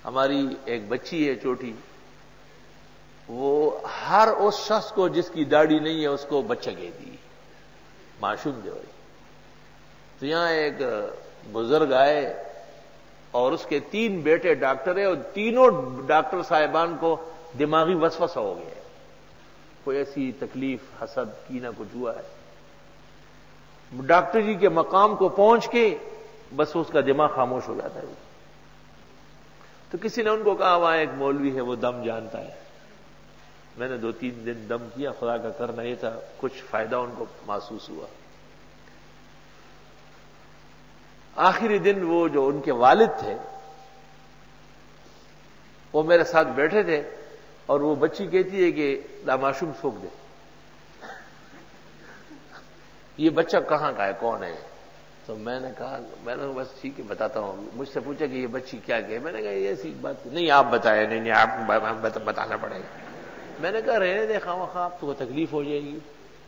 ہماری ایک بچی ہے چھوٹی، وہ ہر اس شخص کو جس کی داڑھی نہیں ہے اس کو بچہ کہتی ہے، معصوم جو ہے۔ تو یہاں ایک بزرگ آئے اور اس کے 3 بیٹے ڈاکٹر ہیں، اور تینوں ڈاکٹر صاحبان کو دماغی وسوسہ ہو گیا ہے، کوئی ایسی تکلیف، حسد، کینہ کچھ ہوا ہے۔ ڈاکٹر جی کے مقام کو پہنچ کے بس اس کا دماغ خاموش ہو جاتا ہے۔ تو کسی نے ان کو کہا وہاں ایک مولوی ہے وہ دم جانتا ہے۔ میں نے 2-3 دن دم کیا، خدا کا کرنا یہ تھا کچھ فائدہ ان کو محسوس ہوا۔ آخری دن وہ جو ان کے والد تھے وہ میرے ساتھ بیٹھے تھے، اور وہ بچی کہتی ہے کہ معصوم سوکھ دے، یہ بچہ کہاں کا ہے، کون ہے؟ تو میں نے کہا بس ٹھیک ہے بتاتا ہوں۔ مجھ سے پوچھا کہ یہ بچی کیا کہ، میں نے کہا یہ ایسی بات نہیں، آپ بتائیں۔ نہیں آپ بتانا پڑے گا۔ میں نے کہا رہنے دے، خواہ آپ کو تکلیف ہو جائے گی۔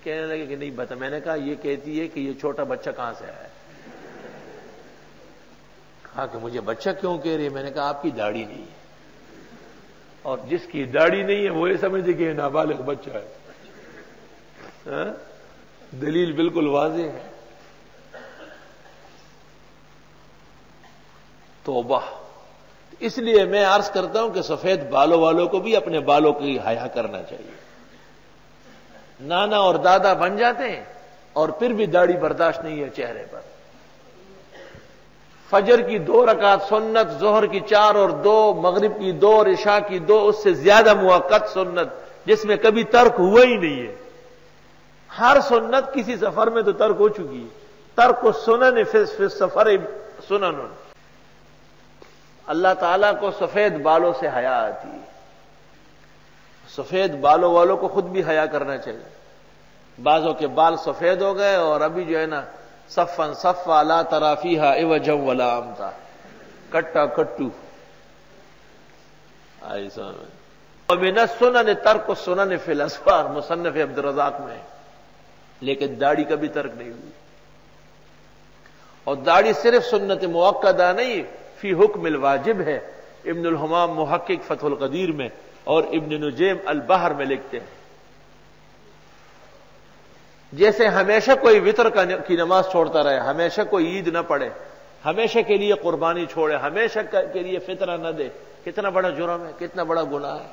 کہنے لگے کہ نہیں بتا۔ میں نے کہا یہ کہتی ہے کہ یہ چھوٹا بچہ کہاں سے آیا ہے؟ کہا کہ مجھے بچہ کیوں کہہ رہی ہے؟ میں نے کہا آپ کی داڑھی نہیں ہے، اور جس کی داڑھی نہیں ہے وہ یہ سمجھے کہ یہ نابالغ بچہ ہے۔ دلیل بالکل واضح ہے۔ توبہ۔ اس لیے میں عرض کرتا ہوں کہ سفید بالوں والوں کو بھی اپنے بالوں کی حیا کرنا چاہیے۔ نانا اور دادا بن جاتے ہیں اور پھر بھی داڑھی برداشت نہیں ہے چہرے پر۔ فجر کی 2 رکعت سنت، ظہر کی 4 اور 2، مغرب کی 2 اور عشاء کی 2، اس سے زیادہ موقت سنت جس میں کبھی ترک ہوا ہی نہیں ہے۔ ہر سنت کسی سفر میں تو ترک ہو چکی ہے۔ ترک السنن فی السفر سنن۔ اللہ تعالیٰ کو سفید بالوں سے حیا آتی ہے۔ سفید بالوں والوں کو خود بھی حیا کرنا چاہیے۔ بعضوں کے بال سفید ہو گئے اور ابھی جو ہے نا صفن صفا لا تری فیہا عوجا ولا امتا، کٹا کٹو۔ ومن السنن ترک السنن فی الاسفار، مصنف عبد الرزاق میں، لیکن داڑھی کبھی ترک نہیں ہوئی۔ اور داڑھی صرف سنت مؤکدہ نہیں، فی حکم الواجب ہے۔ ابن الحمام محقق فتح القدیر میں اور ابن نجیم البحر میں لکھتے ہیں جیسے ہمیشہ کوئی وطر کی نماز چھوڑتا رہے، ہمیشہ کوئی عید نہ پڑھے، ہمیشہ کے لیے قربانی چھوڑے، ہمیشہ کے لیے فطرہ نہ دے، کتنا بڑا جرم ہے، کتنا بڑا گناہ ہے۔